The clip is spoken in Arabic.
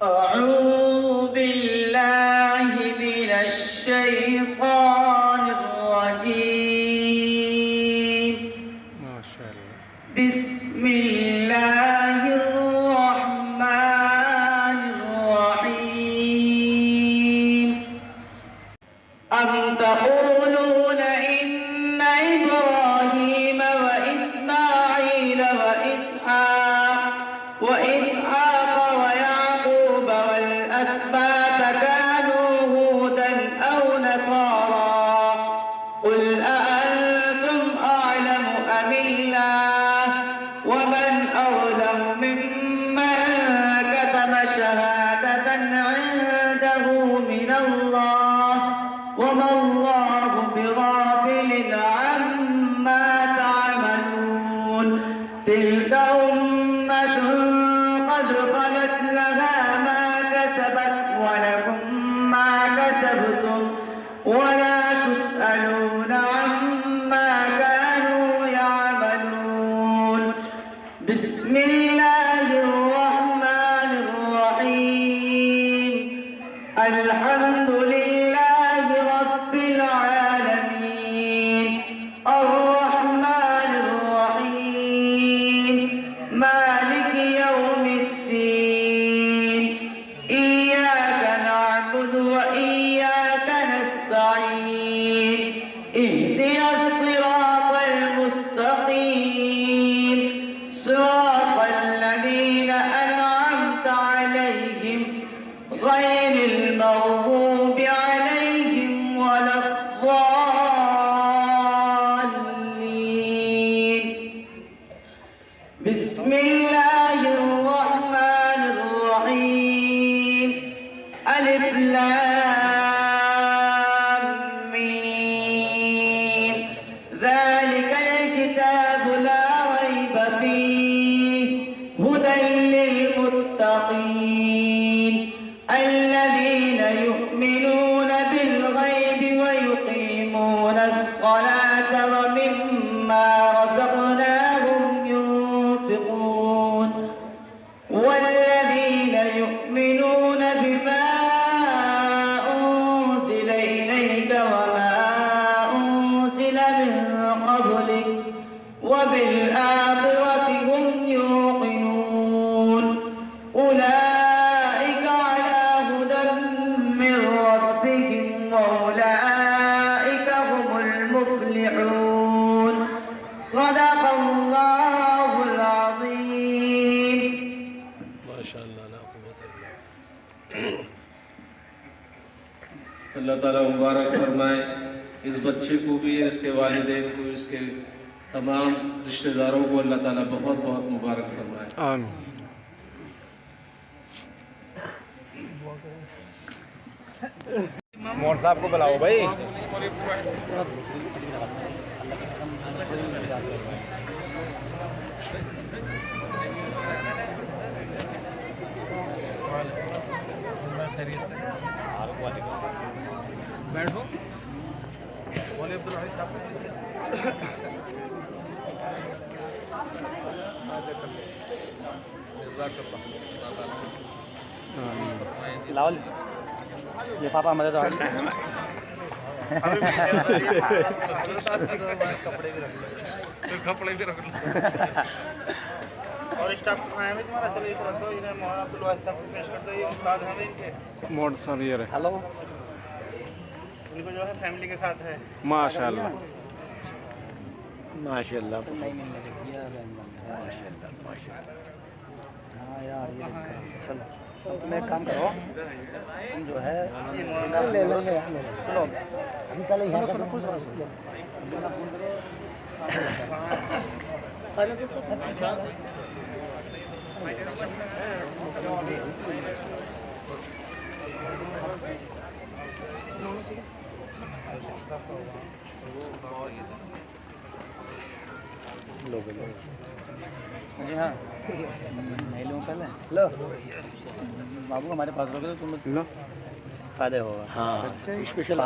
أعوذ بالله من الشيطان الرجيم ما شاء الله بسم الله الرحمن الرحيم أم تقولون إن إبراهيم وإسماعيل وإسحاق ويعقوب والأسباط كانوا هودا أو نصارى قل أأنتم أعلم أم الله ومن أظلم ممن كتم شهادة عنده من الله وما الله بغافل عما تعملون تلك أمة قد خلت لها ما كسبت ولكم ما كسبتم ولا تسألون عما كانوا يعملون بسم الله الرحمن الرحيم الحمد لله رب العالمين الرحمن الرحيم مالك يوم الدين إياك نعبد وإياك نستعين اهدنا الصراط المستقيم صراط الذين أنعمت عليهم غير المغضوب عليهم ولا الضالين بسم الله الرحمن الرحيم ألف لام ميم ذلك الكتاب لا ريب فيه هدى للمتقين الذين يؤمنون بالغيب ويقيمون الصلاة ومما رزقناهم ينفقون والذين يؤمنون بما أنزل إليك وما أنزل من قبلك وبالآخرة هم يوقنون أولئك على هدى من ربهم وأولئك هم المفلحون صدق الله العظيم ما شاء الله لا قوة إلا अल्लाह ताला मुबारक फरमाए इस बच्चे को भी और इसके वालिदैन को इसके तमाम रिश्तेदारों को अल्लाह ताला बहुत बहुत मुबारक फरमाए। आमीन। मोहन साहब को बुलाओ भाई। बैठो लाओ लिफाफा मदद कपड़े भी रख लो और स्टाफ आया है तुम्हारा, चलो इस रख दो, इन्हें मोहन अब्दुल वाहिद साहब को पेश कर दो, ये उस्ताद हैं इनके, मोड सर ये रहे। हेलो इनको जो है फैमिली के साथ है। माशाल्लाह माशाल्लाह माशाल्लाह माशाल्लाह। हाँ यार ये चलो तुम एक काम करो, हम जो है ले लेंगे यार, चलो हम पहले यहाँ जी हाँ नहीं लूँ पहले लो बाबू हमारे पास रहोगे तो तुम लो फायदे होगा। हाँ स्पेशल